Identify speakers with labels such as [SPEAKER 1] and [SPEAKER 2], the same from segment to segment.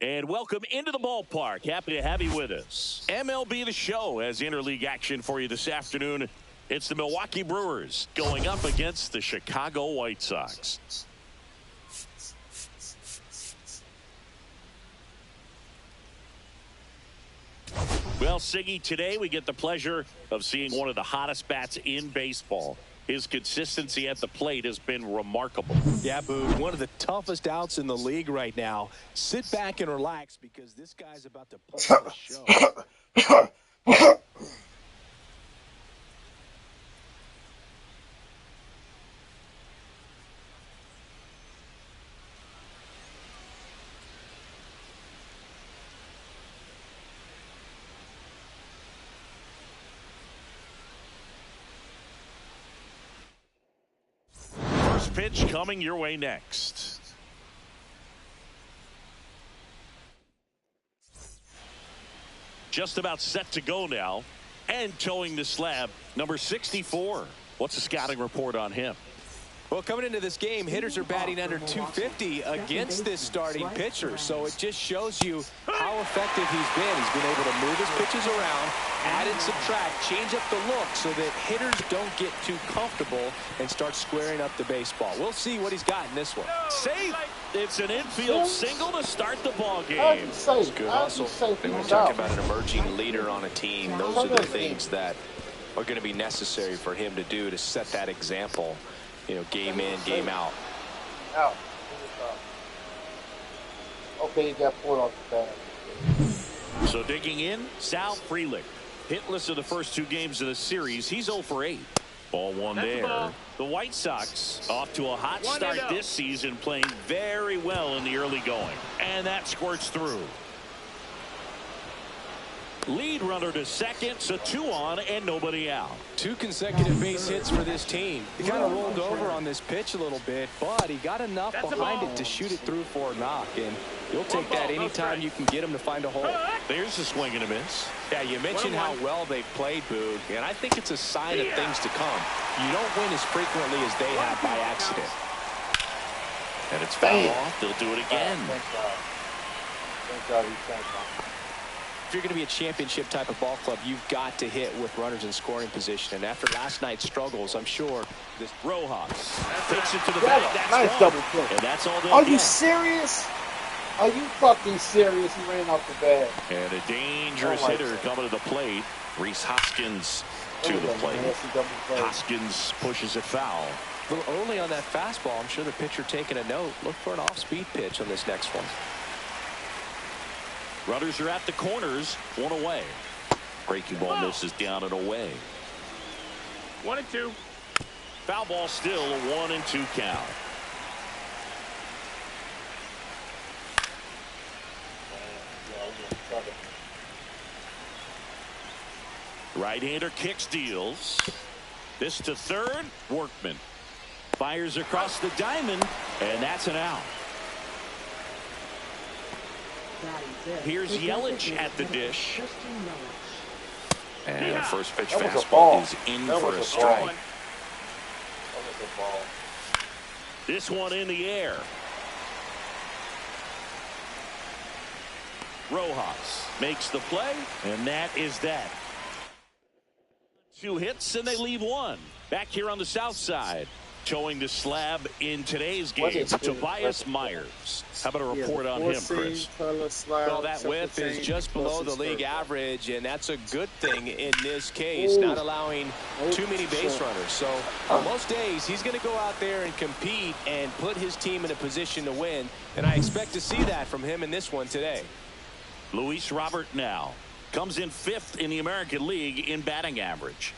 [SPEAKER 1] And welcome into the ballpark. Happy to have you with us. MLB The Show has interleague action for you this afternoon. It's the Milwaukee Brewers going up against the Chicago White Sox. Well, Siggy, today we get the pleasure of seeing one of the hottest bats in baseball. His consistency at the plate has been remarkable.
[SPEAKER 2] Yeah, Boog, one of the toughest outs in the league right now. Sit back and relax because this guy's about to put on a show.
[SPEAKER 1] Pitch coming your way next. Just about set to go now, and towing the slab, number 64. What's the scouting report on him?
[SPEAKER 2] Well, coming into this game, hitters are batting under 250 against this starting pitcher. So it just shows you how effective he's been. He's been able to move his pitches around, add and subtract, change up the look so that hitters don't get too comfortable and start squaring up the baseball. We'll see what he's got in this one.
[SPEAKER 1] Safe. It's an infield single to start the ball game.
[SPEAKER 2] It's good hustle. When we talk about an emerging leader on a team, those are the things that are going to be necessary for him to do to set that example. You know, game in, game out.
[SPEAKER 3] Okay, you got pulled off the bat.
[SPEAKER 1] So digging in, Sal Frelick. Hitless of the first two games of the series. He's 0 for 8. Ball one there. The White Sox off to a hot start this season, playing very well in the early going. And that squirts through. Lead runner to second, so 2 on and nobody out.
[SPEAKER 2] 2 consecutive base hits for this team. He kind of rolled over on this pitch a little bit, but he got enough behind it to shoot it through for a knock, and you'll take that anytime you can get him to find a hole.
[SPEAKER 1] There's a swing and a miss.
[SPEAKER 2] Yeah, you mentioned how well they've played, Boog, and I think it's a sign of things to come. You don't win as frequently as they have by accident.
[SPEAKER 1] And it's foul off. They'll do it again.
[SPEAKER 3] Thank God he's thanked off.
[SPEAKER 2] If you're going to be a championship type of ball club, you've got to hit with runners in scoring position. And after last night's struggles, I'm sure this
[SPEAKER 1] Rojas takes it to the back. That's
[SPEAKER 3] nice double play.
[SPEAKER 1] And that's all they'll
[SPEAKER 3] Are
[SPEAKER 1] get.
[SPEAKER 3] you serious? Are you fucking serious? He ran off the bat.
[SPEAKER 1] And a dangerous hitter coming to the plate. Rhys Hoskins to the plate. Hoskins pushes it foul.
[SPEAKER 2] A little early on that fastball. I'm sure the pitcher taking a note. Look for an off-speed pitch on this next one.
[SPEAKER 1] Runners are at the corners. 1 away. Breaking ball misses down and away.
[SPEAKER 4] 1-2.
[SPEAKER 1] Foul ball still a 1-2 count. Right-hander kicks, deals. This to third. Workman fires across the diamond, and that's an out. Here's Yelich at the dish. And the first pitch fastball is in for a strike. This one in the air. Rojas makes the play, and that is that. 2 hits, and they leave 1. Back here on the south side. Towing the slab in today's game, Tobias Myers. How about a report on him, Chris?
[SPEAKER 2] Well, that whiff is just below the league average, and that's a good thing in this case, not allowing too many base runners. So on most days, he's going to go out there and compete and put his team in a position to win, and I expect to see that from him in this one today.
[SPEAKER 1] Luis Robert now comes in 5th in the American League in batting average.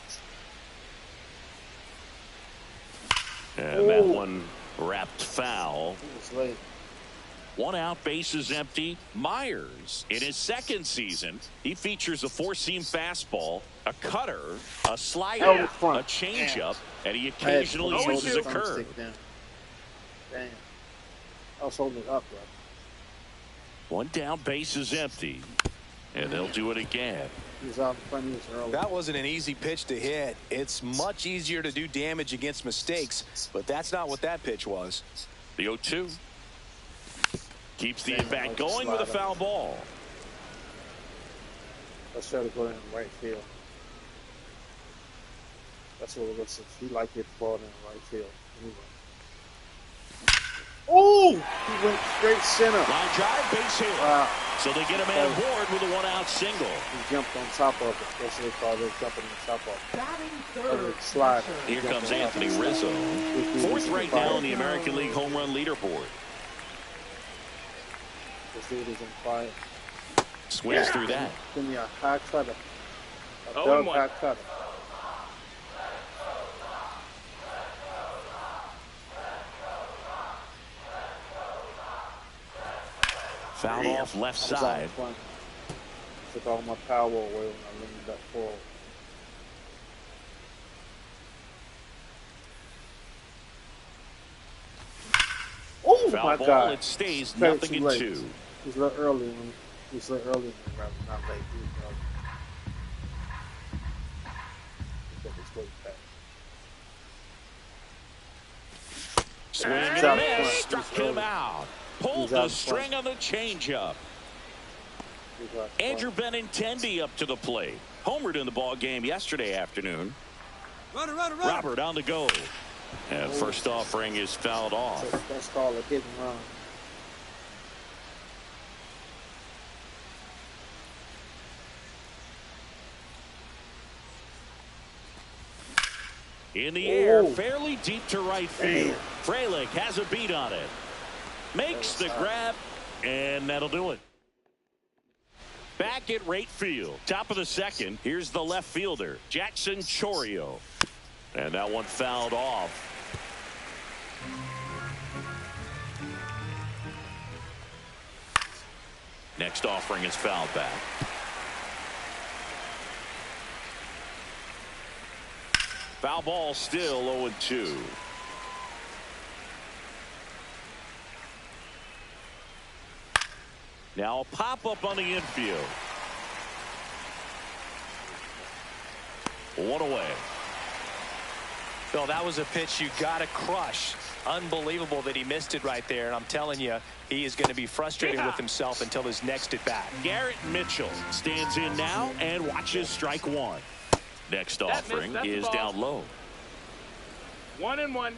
[SPEAKER 1] And that one wrapped foul. 1 out, bases empty. Myers, in his 2nd season, he features a 4-seam fastball, a cutter, a slider, a changeup, and he occasionally uses a curve.
[SPEAKER 3] Damn. I was holding it up, bro.
[SPEAKER 1] 1 down, bases empty. And they'll do it again.
[SPEAKER 3] He's out in front of us early.
[SPEAKER 2] That wasn't an easy pitch to hit. It's much easier to do damage against mistakes, but that's not what that pitch was.
[SPEAKER 1] The 0-2. Keeps the at-bat going with a foul ball.
[SPEAKER 3] Let's try to go in right field. That's what it looks like. He liked it ball in right field. Anyway. Oh! He went straight center.
[SPEAKER 1] Line drive, base hit.
[SPEAKER 3] Wow.
[SPEAKER 1] So they get a man aboard with a 1-out single.
[SPEAKER 3] He jumped on top of it. That's what they call it, jumping on top of it. Slide.
[SPEAKER 1] Here comes Anthony Rizzo. 4th right now in the American League home run leaderboard.
[SPEAKER 3] This dude is on fire.
[SPEAKER 1] Swings through that.
[SPEAKER 3] Give me a high cutter. A dub high cutter.
[SPEAKER 1] Foul off left side.
[SPEAKER 3] Took all my power away when I leaned back forward. Oh my
[SPEAKER 1] ball,
[SPEAKER 3] God!
[SPEAKER 1] It stays 0-2.
[SPEAKER 3] He's a little early. He's a little early. Not late.
[SPEAKER 1] Swing and a miss. Struck him out. Pulled the string on the changeup. Andrew Benintendi up to the plate. Homered in the ball game yesterday afternoon.
[SPEAKER 4] Runner.
[SPEAKER 1] Robert on the go. And first offering is fouled off.
[SPEAKER 3] That's called a hit and run.
[SPEAKER 1] In the air, fairly deep to right field. Frelick has a beat on it. Makes the grab, and that'll do it. Back at right field. Top of the 2nd. Here's the left fielder, Jackson Chourio. And that one fouled off. Next offering is fouled back. Foul ball still 0-2. Now a pop-up on the infield. 1 away.
[SPEAKER 2] Phil, that was a pitch you got to crush. Unbelievable that he missed it right there. And I'm telling you, he is going to be frustrated with himself until his next at bat.
[SPEAKER 1] Garrett Mitchell stands in now and watches strike 1. Next offering is down low.
[SPEAKER 4] 1-1.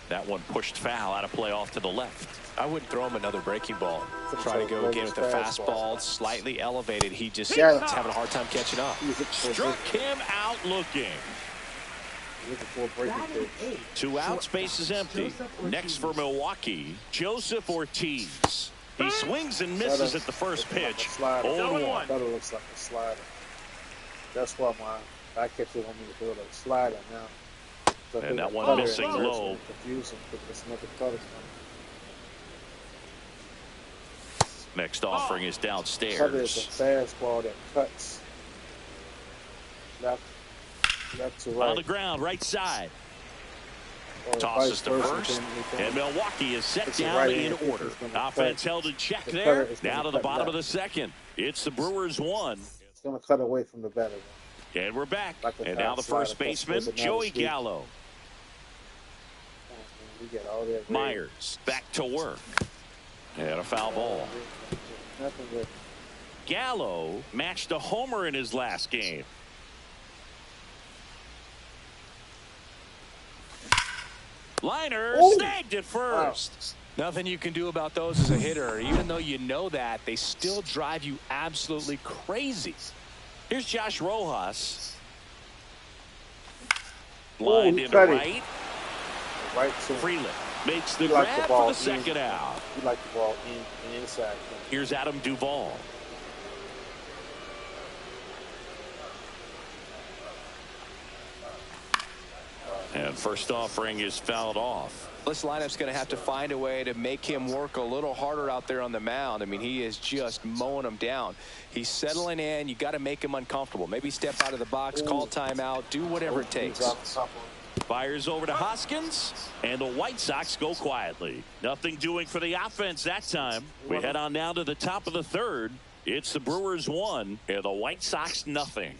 [SPEAKER 1] That one pushed foul out of play off to the left.
[SPEAKER 2] I wouldn't throw him another breaking ball. Try to go again with the fastball, slightly elevated. He just is having a hard time catching up.
[SPEAKER 1] Struck him out looking. Two outs, base is empty. Next for Milwaukee, Joseph Ortiz. He swings and misses at the first pitch. 0-1.
[SPEAKER 3] I thought it looks like a slider. That's why my I catch it on me to throw a slider now. So
[SPEAKER 1] and that one missing low.
[SPEAKER 3] Confusing because another cutter.
[SPEAKER 1] Next offering is downstairs.
[SPEAKER 3] Cutter is a fastball that cuts left to right.
[SPEAKER 1] On the ground, right side. Tosses to first, and Milwaukee is set down in order. Offense held in check there. Down to the bottom of the second. It's the Brewers 1.
[SPEAKER 3] It's going to cut away from the batter.
[SPEAKER 1] And we're back. And now the first baseman, Joey Gallo. Myers back to work. And a foul ball. Gallo matched a homer in his last game. Liner snagged it first.
[SPEAKER 2] Wow. Nothing you can do about those as a hitter. Even though you know that, they still drive you absolutely crazy.
[SPEAKER 1] Here's Josh Rojas. Lined into right. Freeland makes the grab for the second out.
[SPEAKER 3] You like the ball in and inside.
[SPEAKER 1] Here's Adam Duvall. And first offering is fouled off.
[SPEAKER 2] This lineup's going to have to find a way to make him work a little harder out there on the mound. I mean, he is just mowing them down. He's settling in. You got to make him uncomfortable. Maybe step out of the box, call timeout, do whatever it takes.
[SPEAKER 1] Fires over to Hoskins, and the White Sox go quietly. Nothing doing for the offense that time. We head on down to the top of the third. It's the Brewers 1 and the White Sox nothing.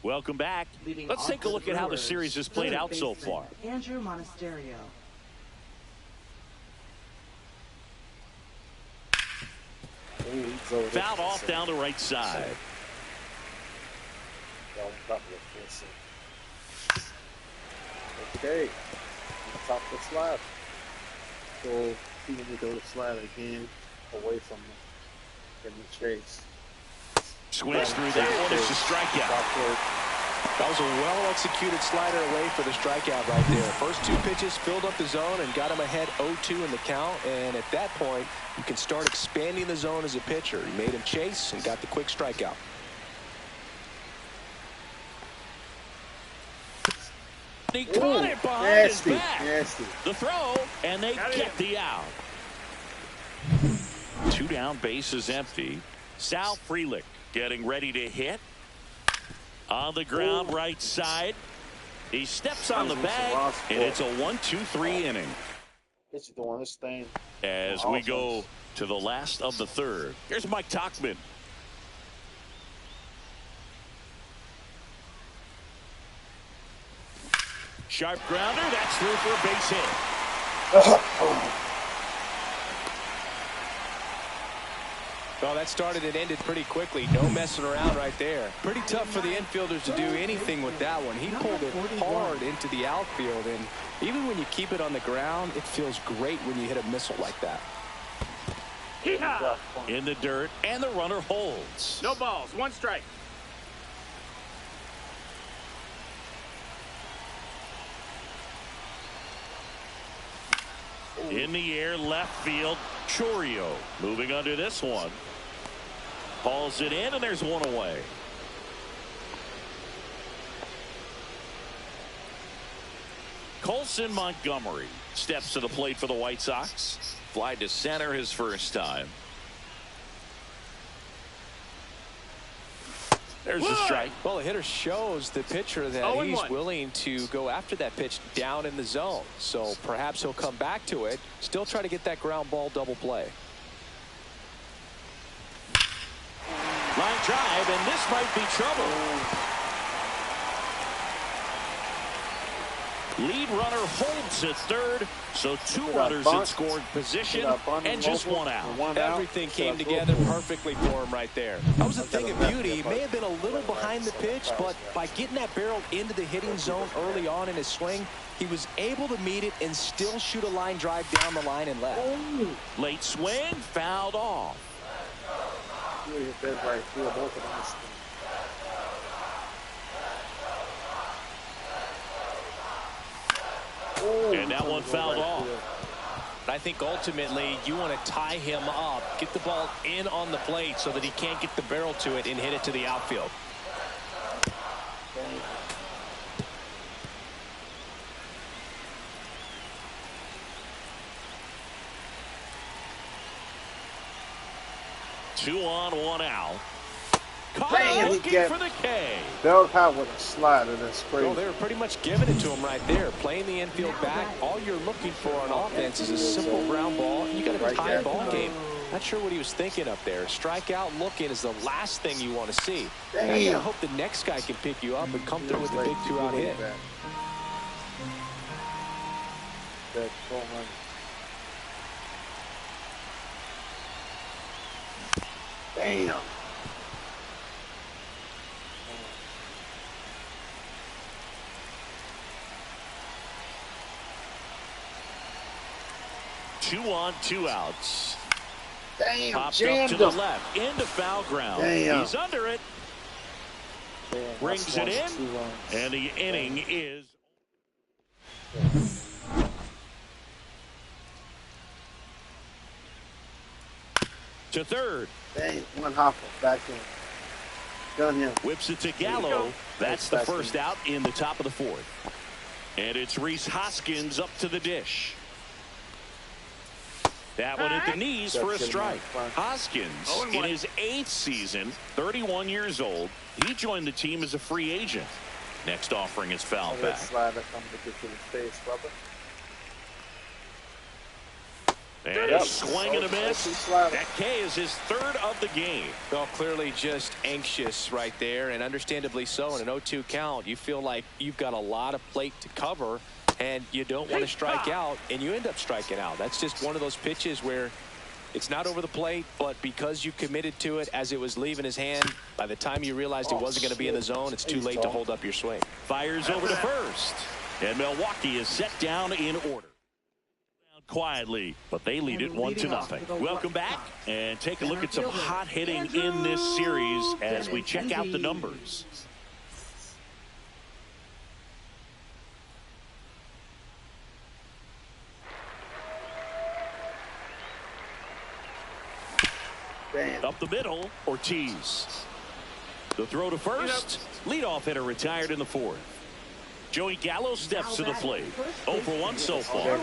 [SPEAKER 1] Welcome back. Let's take a look at how the series has played out so far.
[SPEAKER 5] Andrew Monasterio.
[SPEAKER 1] Fouled off down the right side.
[SPEAKER 3] Okay. Top the slide. So he can go to slide again away from the chase.
[SPEAKER 1] Swings through that one. It's a strikeout.
[SPEAKER 2] That was a well-executed slider away for the strikeout right there. First two pitches filled up the zone and got him ahead 0-2 in the count. And at that point, you can start expanding the zone as a pitcher. He made him chase and got the quick strikeout.
[SPEAKER 1] He caught it behind his back. The throw, and they get the out. Two down, base is empty. Sal Frelick getting ready to hit. On the ground, right side. He steps on the bag, and it's a 1-2-3 inning.
[SPEAKER 3] It's doing this thing.
[SPEAKER 1] As we go to the last of the third. Here's Mike Tauchman. Sharp grounder. That's through for a base hit.
[SPEAKER 2] Well, that started and ended pretty quickly. No messing around right there. Pretty tough for the infielders to do anything with that one. He pulled it hard into the outfield, and even when you keep it on the ground, it feels great when you hit a missile like that.
[SPEAKER 1] In the dirt, and the runner holds.
[SPEAKER 4] No balls, one strike.
[SPEAKER 1] In the air, left field, Chourio moving under this one. Hauls it in, and there's one away. Colson Montgomery steps to the plate for the White Sox. Fly to center his first time. There's a strike.
[SPEAKER 2] Well, the hitter shows the pitcher that he's willing to go after that pitch down in the zone. So perhaps he'll come back to it. Still try to get that ground ball double play.
[SPEAKER 1] Line drive, and this might be trouble. Lead runner holds at third, so 2 runners in scoring position and just 1 out.
[SPEAKER 2] Everything came together perfectly for him right there. That was a thing of beauty. He may have been a little behind the pitch, but by getting that barrel into the hitting zone early on in his swing, he was able to meet it and still shoot a line drive down the line and left.
[SPEAKER 1] Late swing, fouled off. And that one fouled off.
[SPEAKER 2] I think ultimately you want to tie him up, get the ball in on the plate so that he can't get the barrel to it and hit it to the outfield.
[SPEAKER 1] Two on, 1 out. Caught looking for the K.
[SPEAKER 3] They'll have with a slider. That's crazy.
[SPEAKER 2] Well, they were pretty much giving it to him right there. Playing the infield back. All you're looking for on offense is a simple ground ball. You got a tie ball game. Not sure what he was thinking up there. Strikeout looking is the last thing you want to see. Now you gotta hope the next guy can pick you up and come through with a big 2-out hit.
[SPEAKER 3] Damn.
[SPEAKER 1] Two on, 2 outs.
[SPEAKER 3] Damn,
[SPEAKER 1] popped up to the left into foul ground.
[SPEAKER 3] Damn.
[SPEAKER 1] He's under it.
[SPEAKER 3] Damn,
[SPEAKER 1] brings it in, and the inning is to third.
[SPEAKER 3] Dang, one hopper back in. Done him.
[SPEAKER 1] Whips it to Gallo. That's the first out in the top of the 4th. And it's Rhys Hoskins up to the dish. That one at the knees for a strike. Hoskins, in his 8th season, 31 years old, he joined the team as a free agent. Next offering is fouled back. And a swing and a miss. That K is his 3rd of the game.
[SPEAKER 2] Well, clearly just anxious right there, and understandably so. In an 0-2 count, you feel like you've got a lot of plate to cover, and you don't want to strike out, and you end up striking out. That's just one of those pitches where it's not over the plate, but because you committed to it as it was leaving his hand, by the time you realized it wasn't going to be in the zone, it's too late to hold up your swing.
[SPEAKER 1] Fires over to first, and Milwaukee is set down in order. Quietly, but they lead it 1-0. Welcome back, and take a look at some hot hitting in this series as we check out the numbers. Up the middle, Ortiz. The throw to first. Leadoff hitter retired in the 4th. Joey Gallo steps to the plate. 0 for 1 so far.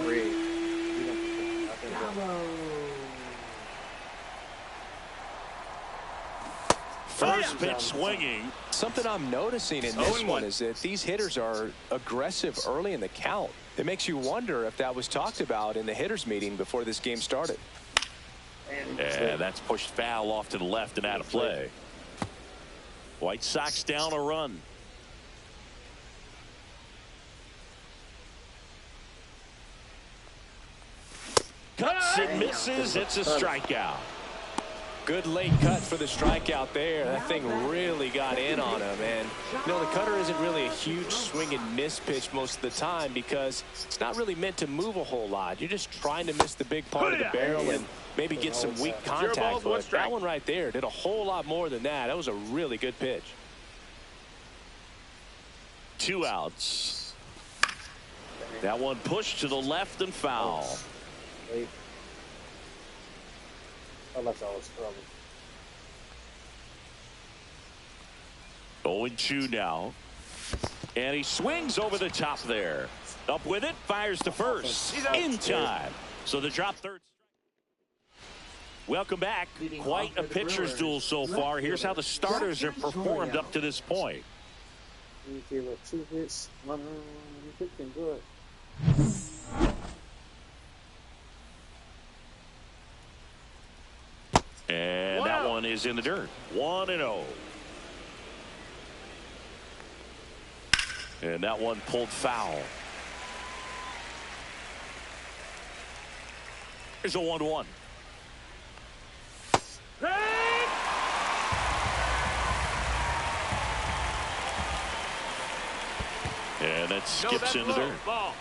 [SPEAKER 1] First pitch swinging.
[SPEAKER 2] Something I'm noticing in this one is that these hitters are aggressive early in the count. It makes you wonder if that was talked about in the hitters meeting before this game started.
[SPEAKER 1] And that's pushed foul off to the left and out of play. White Sox down a run. Cuts and misses. It's a strikeout.
[SPEAKER 2] Good late cut for the strikeout there. That thing really got in on him. And, you know, the cutter isn't really a huge swing and miss pitch most of the time because it's not really meant to move a whole lot. You're just trying to miss the big part of the barrel and maybe get some weak contact. But that one right there did a whole lot more than that. That was a really good pitch.
[SPEAKER 1] 2 outs. That one pushed to the left and foul.
[SPEAKER 3] Unless I was trouble.
[SPEAKER 1] 0-2 now. And he swings over the top there. Up with it, fires to first. In time. So the drop third. Welcome back. Quite a pitcher's duel so far. Here's how the starters have performed up to this point.
[SPEAKER 3] He gave up 2 hits, 1 run, looking good.
[SPEAKER 1] And that one is in the dirt. 1-0. And that one pulled foul. Here's a 1-1. And that skips into dirt.
[SPEAKER 4] Ball.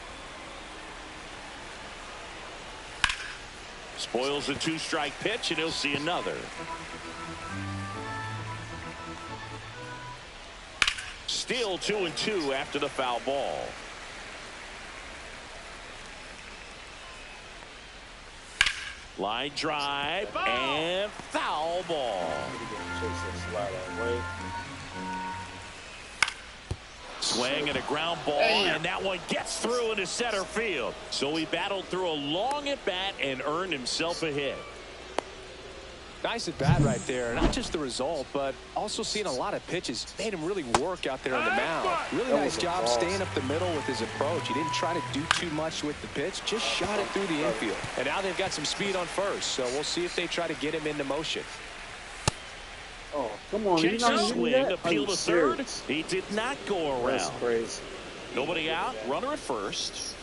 [SPEAKER 1] Spoils the 2-strike pitch, and he'll see another. Still 2-2 after the foul ball. Line drive and foul ball. Swing and a ground ball, and that one gets through into center field. So he battled through a long at bat and earned himself a hit.
[SPEAKER 2] Nice at bat right there. Not just the result, but also seeing a lot of pitches. Made him really work out there on the mound. Really nice job staying up the middle with his approach. He didn't try to do too much with the pitch, just shot it through the infield. And now they've got some speed on first, so we'll see if they try to get him into motion.
[SPEAKER 3] Oh, come on.
[SPEAKER 1] Checks his swing, appeal to third. He did not go around.
[SPEAKER 3] That's crazy.
[SPEAKER 1] Nobody out, runner at first.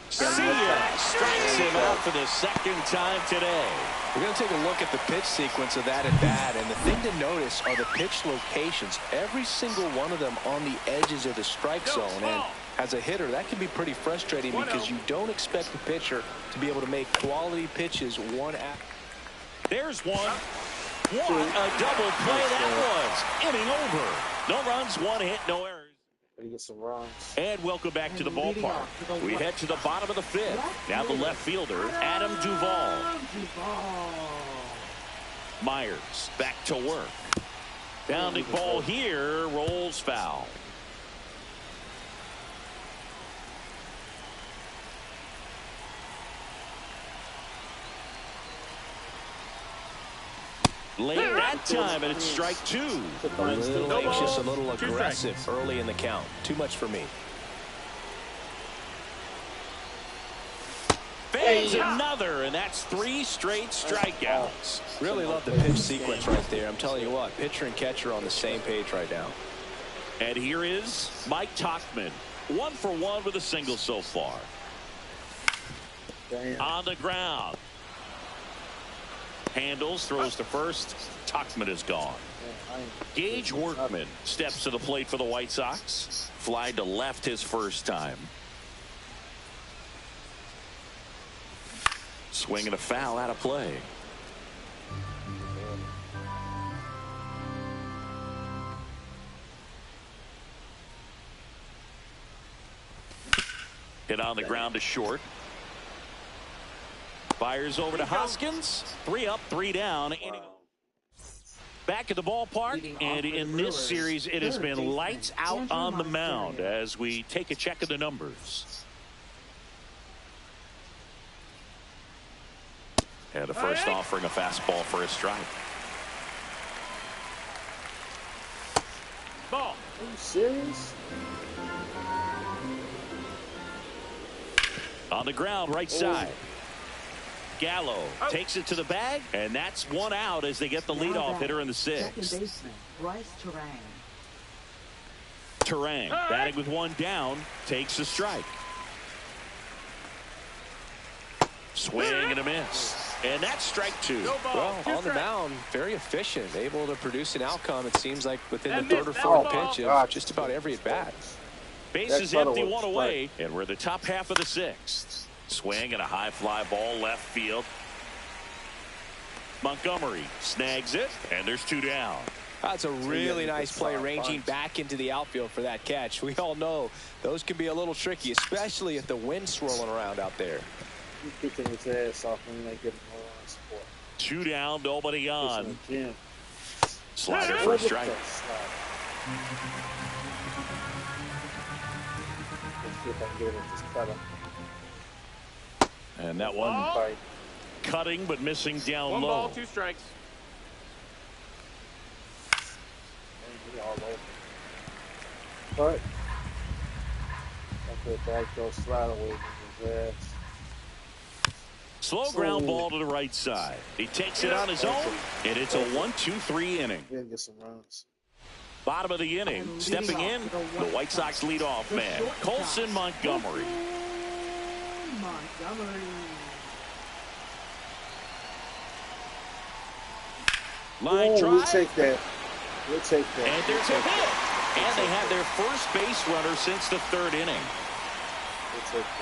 [SPEAKER 1] See ya. Strikes him out for the second time today.
[SPEAKER 2] We're going to take a look at the pitch sequence of that at bat, and the thing to notice are the pitch locations. Every single one of them on the edges of the strike zone. And as a hitter, that can be pretty frustrating because you don't expect the pitcher to be able to make quality pitches one after.
[SPEAKER 1] There's one. What a double play that was. Inning over. No runs, one hit, no errors.
[SPEAKER 3] You get some runs.
[SPEAKER 1] And welcome back to the ballpark. We head to the bottom of the fifth. Now the left fielder, Adam Duvall. Myers back to work. Bounding ball here, rolls foul. Late that time, and it's strike two.
[SPEAKER 2] A little anxious, a little aggressive early in the count. Too much for me.
[SPEAKER 1] Fades another, and that's 3 straight strikeouts.
[SPEAKER 2] Really love the pitch sequence right there. I'm telling you what, pitcher and catcher on the same page right now.
[SPEAKER 1] And here is Mike Tauchman. 1 for 1 with a single so far.
[SPEAKER 3] Damn.
[SPEAKER 1] On the ground. Handles, throws to first. Tauchman is gone. Gage Workman steps to the plate for the White Sox. Fly to left his first time. Swing and a foul out of play. Hit on the ground to short. Fires over to Hoskins. 3 up, 3 down. Back at the ballpark, and in this series, it has been lights out on the mound as we take a check of the numbers. And the first offering a fastball for a strike.
[SPEAKER 4] Ball.
[SPEAKER 3] Are you serious?
[SPEAKER 1] On the ground, right side. Gallo takes it to the bag, and that's 1 out as they get the leadoff hitter in the 6th. Terang batting with 1 down, takes a strike. Swing and a miss. And that's strike 2.
[SPEAKER 2] Well, on the mound, very efficient, able to produce an outcome, it seems like, within the 3rd or 4th pitch of just about every at-bat.
[SPEAKER 1] Bases empty, 1 away, and we're the top half of the 6th. Swing and a high fly ball left field. Montgomery snags it, and there's 2 down.
[SPEAKER 2] That's a really nice play, ranging back into the outfield for that catch. We all know those can be a little tricky, especially if the wind's swirling around out there.
[SPEAKER 3] He's kicking his ass off when they get him more on support.
[SPEAKER 1] 2 down, nobody on.
[SPEAKER 3] Again.
[SPEAKER 1] Slider for a strike.
[SPEAKER 3] Let's see if I can get it. Just cut him.
[SPEAKER 1] And that one cutting but missing down
[SPEAKER 4] 1
[SPEAKER 1] low.
[SPEAKER 4] ball, 2 strikes.
[SPEAKER 3] All over. But after the back goes slide away from his ass.
[SPEAKER 1] Slow ground ball to the right side. He takes it on his own, and it's a 1-2-3 inning.
[SPEAKER 3] He didn't get some runs.
[SPEAKER 1] Bottom of the inning, stepping in, the White Sox leadoff man, Colson Montgomery. Line
[SPEAKER 3] Oh,
[SPEAKER 1] drive.
[SPEAKER 3] we'll take that. We'll take that.
[SPEAKER 1] And there's a hit. And they have their first base runner since the third inning.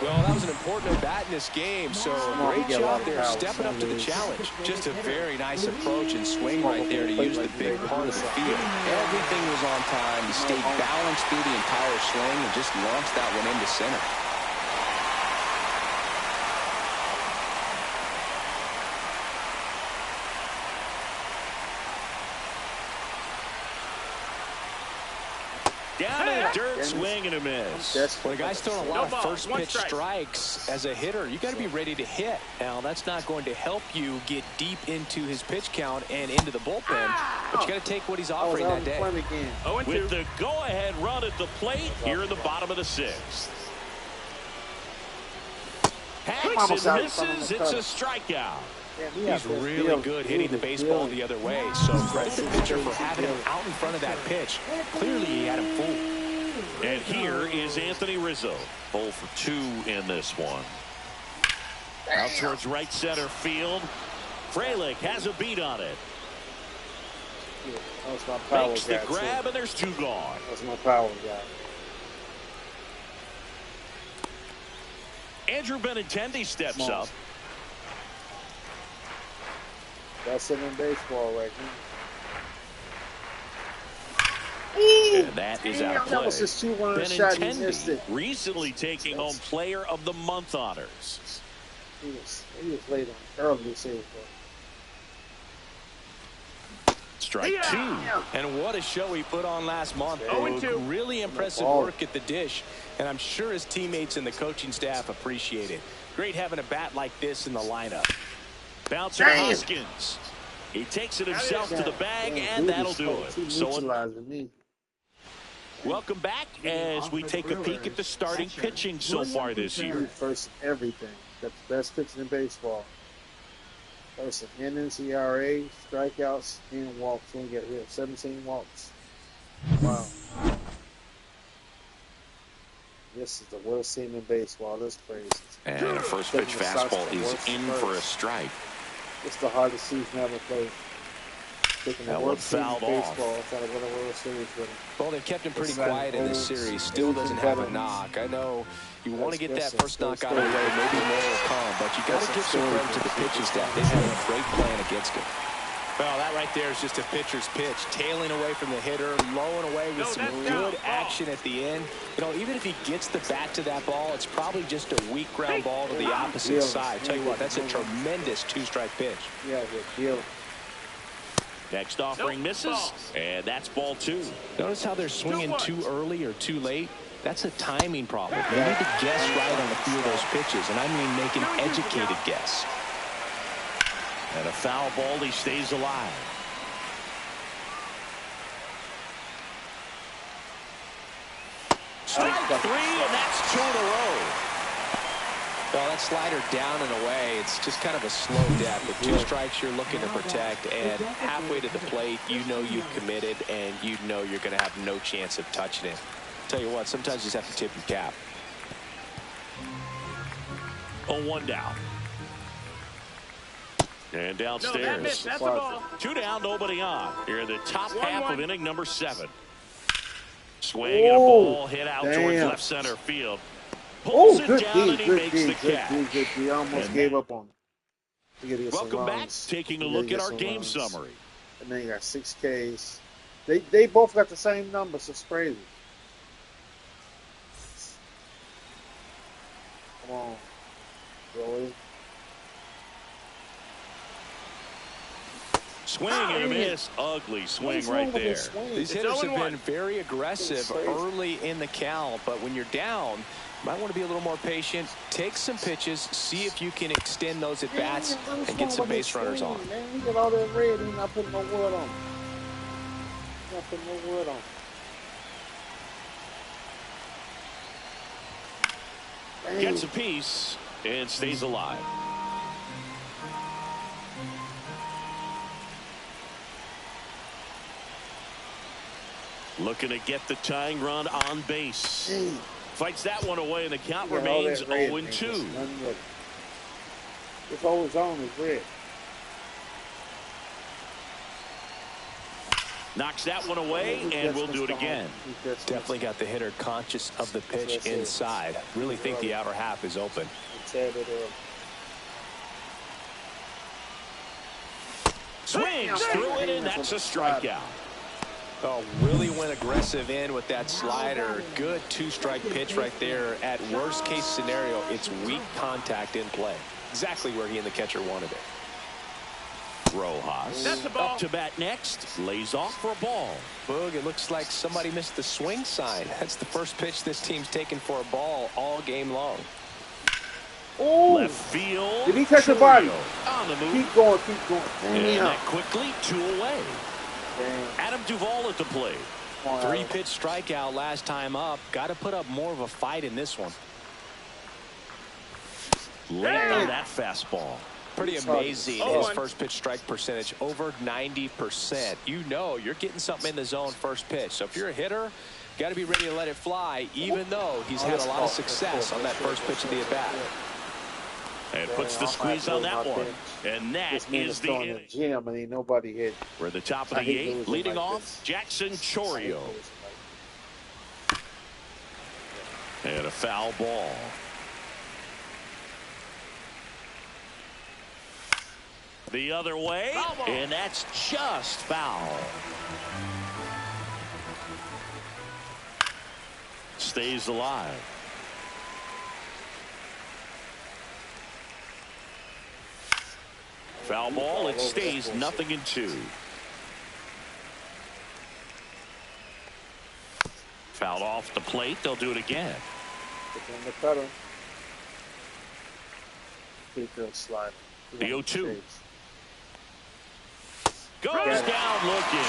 [SPEAKER 2] Well, that was an important at-bat in this game, so great job there stepping up to the challenge. Just a very nice approach and swing right there to use the big part of the field. Everything was on time. He stayed balanced through the entire swing and just launched that one into center.
[SPEAKER 1] Down in the dirt, swing and a miss.
[SPEAKER 2] When a guy's throwing a lot of first pitch strikes as a hitter, you got to be ready to hit. Now, that's not going to help you get deep into his pitch count and into the bullpen, but you got to take what he's offering that day.
[SPEAKER 1] With the go-ahead run at the plate here in the bottom of the sixth. Hacks and misses. It's a strikeout.
[SPEAKER 2] He's really good hitting the baseball the other way, so credit the pitcher for having him out in front of that pitch. Clearly, he had him fooled.
[SPEAKER 1] And here is Anthony Rizzo. 0 for 2 in this one. Out towards right center field. Frelick has a beat on it. Makes the grab, and there's 2 gone.
[SPEAKER 3] That's my power guy.
[SPEAKER 1] Andrew Benintendi steps up.
[SPEAKER 3] That's it in baseball right now.
[SPEAKER 1] And that is out of play.
[SPEAKER 3] That was his 2-1 shot. He missed it.
[SPEAKER 1] Recently taking home Player of the Month honors.
[SPEAKER 3] He was late on early this year.
[SPEAKER 1] Strike 2.
[SPEAKER 2] And what a show he put on last month. Really impressive work at the dish, and I'm sure his teammates and the coaching staff appreciate it. Great having a bat like this in the lineup.
[SPEAKER 1] Bouncer Hoskins. He takes it himself to the bag, and that'll do it. So, welcome back as we take a peek at the starting pitching so far this year.
[SPEAKER 3] First everything. That's the best pitching in baseball. First in innings, ERA, strikeouts, and walks. We get here 17 walks. Wow. This is the worst team in baseball. That's crazy.
[SPEAKER 1] And a first pitch fastball is in for a strike.
[SPEAKER 3] It's the hardest season ever played. Taking the worst team in baseball, trying to win a World Series with him.
[SPEAKER 2] Well, they've kept him pretty quiet in this series. Still doesn't have a knock. I know you want to get that first knock out of the way. Maybe more will come, but you got to give some credit to the pitching staff. They've had a great plan against him. Well, that right there is just a pitcher's pitch. Tailing away from the hitter, lowing away with some good action at the end. You know, even if he gets the bat to that ball, it's probably just a weak ground ball to the opposite side. Tell you what, that's a tremendous 2-strike pitch.
[SPEAKER 3] Yeah.
[SPEAKER 1] Next offering misses, and that's ball 2.
[SPEAKER 2] Notice how they're swinging too early or too late? That's a timing problem. They need to guess right on a few of those pitches, and I mean make an educated guess.
[SPEAKER 1] And a foul ball, he stays alive. Strike 3, and that's 2 in a row.
[SPEAKER 2] Well, that slider down and away, it's just kind of a slow death. With 2 strikes you're looking to protect, and halfway to the plate, you know you've committed, and you know you're going to have no chance of touching it. Tell you what, sometimes you just have to tip your cap.
[SPEAKER 1] 0-1 down. And downstairs.
[SPEAKER 4] That's a ball.
[SPEAKER 1] 2 down, nobody on. Here in the top half of inning number 7. Swing and a ball hit out towards left center field. Pulls it down and he makes the catch.
[SPEAKER 3] He almost gave up on it.
[SPEAKER 1] Welcome back. Taking a look at our game summary.
[SPEAKER 3] And then you got 6 Ks. They both got the same numbers. So it's crazy. Come on. Really?
[SPEAKER 1] Swing and a miss. Ugly swing right there.
[SPEAKER 2] These hitters have been very aggressive early in the count, but when you're down, you might want to be a little more patient. Take some pitches, see if you can extend those at bats and get some base runners on.
[SPEAKER 3] Man, he got all that red. He's not putting no wood on. Not putting no wood on.
[SPEAKER 1] Gets a piece and stays alive. Looking to get the tying run on base. Fights that one away, and the count remains 0-2.
[SPEAKER 3] This whole zone is red.
[SPEAKER 1] Knocks that one away, and we'll do it again.
[SPEAKER 2] Definitely got the hitter conscious of the pitch inside. Really think the outer half is open.
[SPEAKER 1] Swings through it, and that's a strikeout.
[SPEAKER 2] Oh, really went aggressive in with that slider. Good two-strike pitch right there. At worst-case scenario, it's weak contact in play. Exactly where he and the catcher wanted it.
[SPEAKER 1] Rojas up to bat next. Lays off for a ball.
[SPEAKER 2] Boog, it looks like somebody missed the swing sign. That's the first pitch this team's taken for a ball all game long.
[SPEAKER 3] Oh,
[SPEAKER 1] left field.
[SPEAKER 3] Did he touch the body?
[SPEAKER 1] On the move.
[SPEAKER 3] Keep going, keep going.
[SPEAKER 1] And that quickly, 2 away.
[SPEAKER 3] Damn.
[SPEAKER 1] Adam Duvall at the plate.
[SPEAKER 2] 3-pitch strikeout last time up. Got to put up more of a fight in this one.
[SPEAKER 1] Late on that fastball.
[SPEAKER 2] Pretty amazing. His first pitch strike percentage over 90%. You know you're getting something in the zone first pitch. So if you're a hitter, got to be ready to let it fly, even though he's had a lot of success on that first pitch of the at-bat.
[SPEAKER 1] And puts the squeeze on that one. And that is the inning.
[SPEAKER 3] Gym, and ain't nobody hit.
[SPEAKER 1] We're at the top of the 8th. Leading off, Jackson Chourio. And a foul ball. The other way, and that's just foul. Stays alive. Foul ball, it stays 0-2. Fouled off the plate, they'll do it again.
[SPEAKER 3] The cutter. Slide.
[SPEAKER 1] The 0-2. Goes down looking.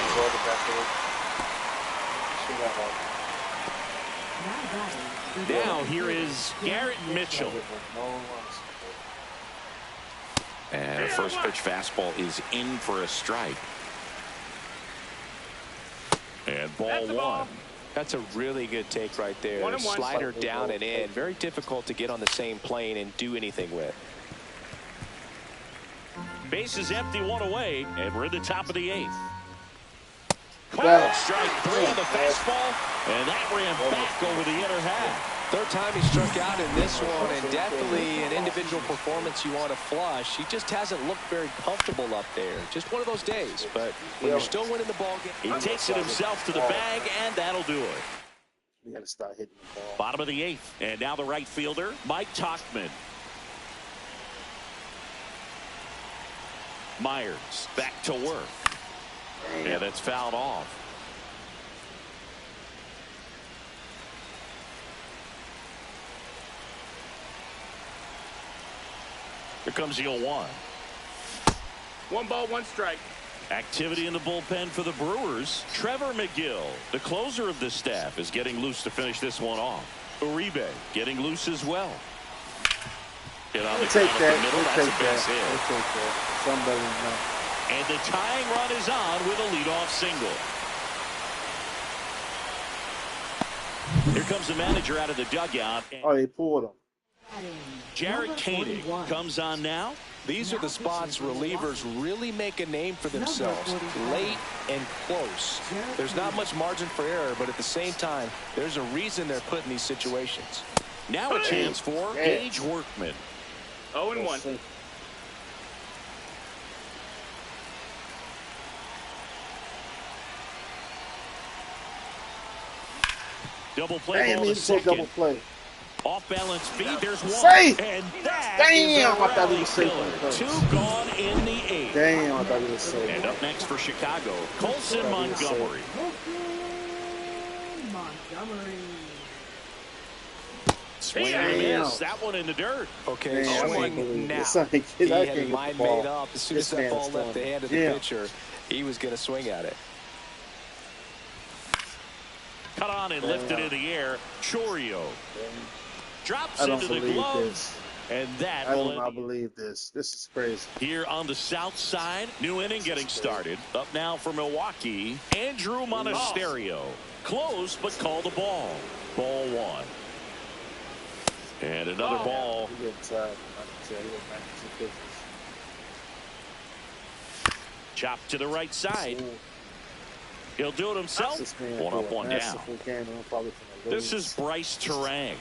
[SPEAKER 1] Now here is Garrett Mitchell. And a first pitch fastball is in for a strike. And ball 1.
[SPEAKER 2] That's a really good take right there. Slider down and in. Very difficult to get on the same plane and do anything with.
[SPEAKER 1] Base is empty, 1 away, and we're at the top of the 8th. Strike 3 on the fastball, and that ran back over the inner half.
[SPEAKER 2] Third time he struck out in this one, and definitely an individual performance you want to flush. He just hasn't looked very comfortable up there. Just one of those days, but when you're still winning the ball game.
[SPEAKER 1] He takes it himself to the bag, and that'll do it.
[SPEAKER 3] We got to start hitting the ball.
[SPEAKER 1] Bottom of the 8th, and now the right fielder, Mike Tauchman. Myers back to work. And that's fouled off. Here comes the 0-1.
[SPEAKER 4] 1 ball, 1 strike.
[SPEAKER 1] Activity in the bullpen for the Brewers. Trevor McGill, the closer of the staff, is getting loose to finish this one off. Uribe getting loose as well. Hit on the
[SPEAKER 3] take that.
[SPEAKER 1] middle. That's a base hit.
[SPEAKER 3] We'll take that. Somebody know.
[SPEAKER 1] And the tying run is on with a leadoff single. Here comes the manager out of the dugout.
[SPEAKER 3] Oh, they pulled him.
[SPEAKER 1] Jarrett Koenig comes on now.
[SPEAKER 2] These are the spots relievers really make a name for themselves. Late and close. There's not much margin for error, but at the same time, there's a reason they're put in these situations.
[SPEAKER 1] Now a chance for Gage Workman.
[SPEAKER 4] 0-1.
[SPEAKER 1] Double play ball to second.
[SPEAKER 3] Double play.
[SPEAKER 1] Off balance feed. There's one.
[SPEAKER 3] Safe.
[SPEAKER 1] And that
[SPEAKER 3] Damn,
[SPEAKER 1] is
[SPEAKER 3] I thought he was safe.
[SPEAKER 1] 2 gone in the 8th.
[SPEAKER 3] Damn, I thought he was safe.
[SPEAKER 1] And up next for Chicago, Colson Montgomery. Swing and a miss. That one in the dirt.
[SPEAKER 2] Okay,
[SPEAKER 3] Damn,
[SPEAKER 2] swing now.
[SPEAKER 3] Like,
[SPEAKER 2] He had his mind made up. As soon as that ball left the hand of the
[SPEAKER 3] Yeah.
[SPEAKER 2] pitcher, he was going to swing at it.
[SPEAKER 1] Cut on and lifted in the air. Chourio drops
[SPEAKER 3] I don't
[SPEAKER 1] into the
[SPEAKER 3] believe
[SPEAKER 1] glove.
[SPEAKER 3] this.
[SPEAKER 1] And that
[SPEAKER 3] I do
[SPEAKER 1] will
[SPEAKER 3] not believe this. This is crazy.
[SPEAKER 1] here on the south side. New inning getting started. Up now for Milwaukee, Andrew Monasterio. Close, but call the ball. Ball 1. And another ball.
[SPEAKER 3] He gets
[SPEAKER 1] Chopped to the right side. He'll do it himself. One up, one down. This is Bryce Terang.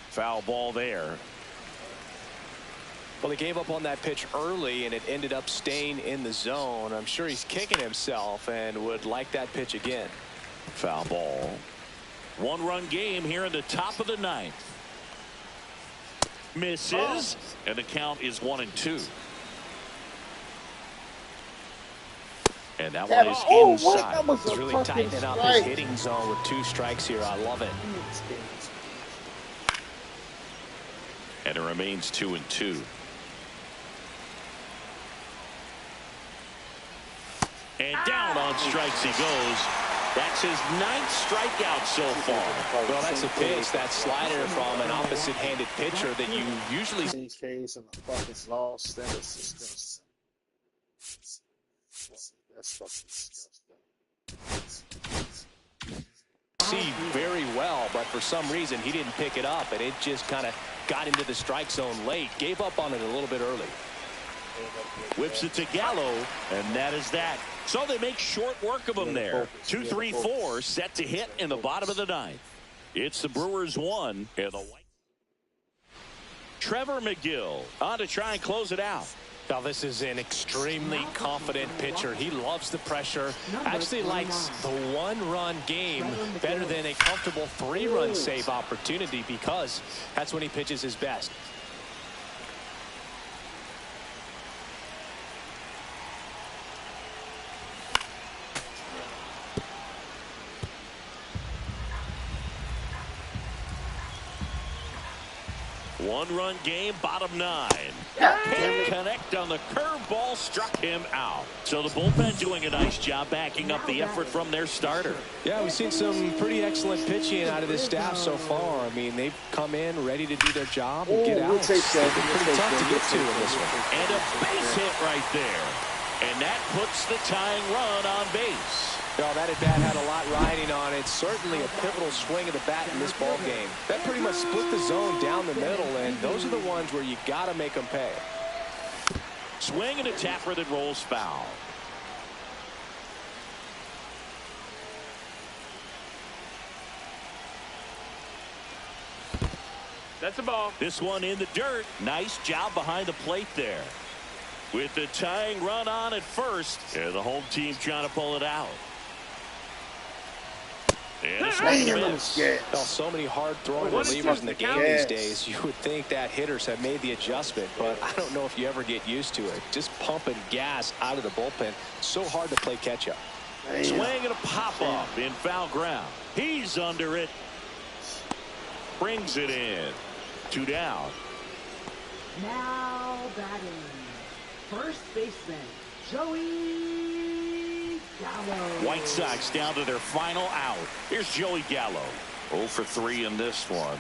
[SPEAKER 1] Foul ball there.
[SPEAKER 2] Well, he gave up on that pitch early, and it ended up staying in the zone. I'm sure he's kicking himself and would like that pitch again.
[SPEAKER 1] Foul ball. One-run game here in the top of the ninth. Misses, and the count is 1-2. And that one is inside.
[SPEAKER 2] He's really tightening up his hitting zone with 2 strikes here. I love it.
[SPEAKER 1] And it remains 2-2. And down on strikes he goes. That's his 9th strikeout so far.
[SPEAKER 2] Well, that's a pitch, that slider from an opposite-handed pitcher that you usually
[SPEAKER 3] case and the fucking loss. That is disgusting. That's fucking disgusting.
[SPEAKER 2] see very well, but for some reason he didn't pick it up, and it just kind of got into the strike zone late. Gave up on it a little bit early.
[SPEAKER 1] Whips it to Gallo, and that is that. So they make short work of him there. 2-3-4 set to hit in the bottom of the ninth. It's the Brewers 1 and the White. Trevor McGill on to try and close it out.
[SPEAKER 2] Now this is an extremely confident pitcher. He loves the pressure. Actually likes the one-run game better than a comfortable 3-run save opportunity, because that's when he pitches his best.
[SPEAKER 1] One-run game, bottom 9. Can't connect on the curveball, struck him out. So the bullpen doing a nice job backing up the effort from their starter.
[SPEAKER 2] Yeah, we've seen some pretty excellent pitching out of this staff so far. I mean, they've come in ready to do their job and get out. It's been pretty tough to get to in this one.
[SPEAKER 1] And a base hit right there. And that puts the tying run on base.
[SPEAKER 2] Well, that at-bat had a lot riding on it. Certainly a pivotal swing of the bat in this ball game. That pretty much split the zone down the middle, and those are the ones where you got to make them pay.
[SPEAKER 1] Swing and a tapper that rolls foul.
[SPEAKER 4] That's a ball.
[SPEAKER 1] This one in the dirt. Nice job behind the plate there. With the tying run on at first, and the home team trying to pull it out.
[SPEAKER 2] Well, so many hard-throwing relievers in the game these days. You would think that hitters have made the adjustment, but I don't know if you ever get used to it. Just pumping gas out of the bullpen. So hard to play catch-up.
[SPEAKER 1] Swing and a pop-up in foul ground. He's under it. Brings it in. 2 down.
[SPEAKER 5] Now batting. First baseman, Joey Gallo.
[SPEAKER 1] White Sox down to their final out. Here's Joey Gallo. 0 for 3 in this one.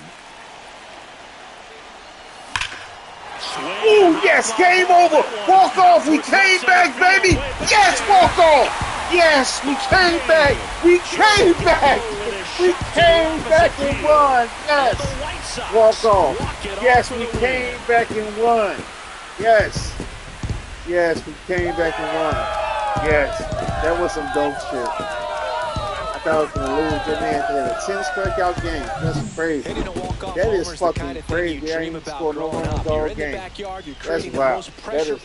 [SPEAKER 3] Oh, yes, game over. Walk off. We came back, baby. Yes, walk off. Yes, we came back. We came back. We came back and won. Yes. Walk off. Yes, we came back and won. Yes. Yes, we came back and won. Yes, that was some dope shit. I thought I was going to lose. That man had a 10 strikeout game. That's crazy. That is fucking crazy. I ain't scored no runs all game. That's wild. That is wild shit. That is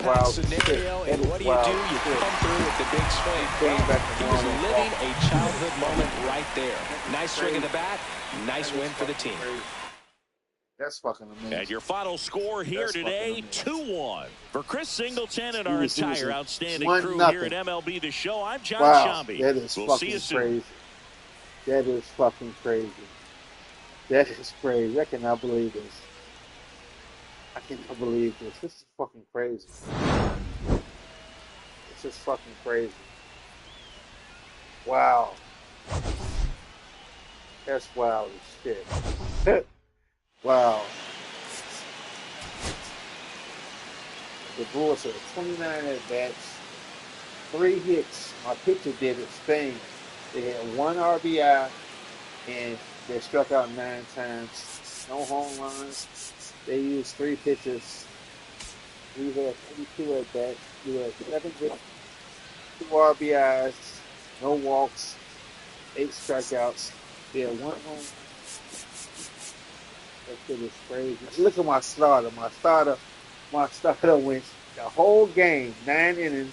[SPEAKER 2] what do you do? You come through with the big swing. He was living a childhood moment right there. Nice swing of the bat. Nice win for the team.
[SPEAKER 3] That's fucking amazing.
[SPEAKER 1] And your final score here today, 2-1. For Chris Singleton and our entire outstanding crew here at MLB The Show, I'm John Shambi.
[SPEAKER 3] That is fucking crazy. That is fucking crazy. That is crazy. I cannot believe this. I cannot believe this. This is fucking crazy. This is fucking crazy. Wow. That's wild as shit. Wow. The Brewers had 29 at-bats, 3 hits. My pitcher did it, Spain. They had 1 RBI, and they struck out 9 times. No home runs. They used 3 pitches. We had 22 at-bats. We had 7 hits. 2 RBIs, no walks, 8 strikeouts. Yeah, 1 home. That shit is crazy. Look at my starter. My starter went the whole game, 9 innings,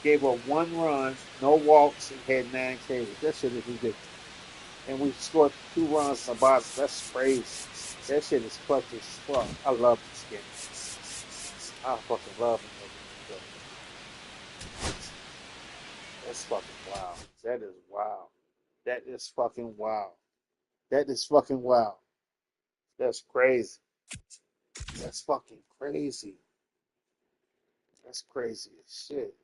[SPEAKER 3] gave up 1 run, no walks, and had 9 Ks. That shit is ridiculous. And we scored 2 runs in the bottom. That's crazy. That shit is clutch as fuck. I love this game. I fucking love it. That's fucking wild. That is wild. That is fucking wild. That is fucking wild. That's crazy. That's fucking crazy. That's crazy as shit.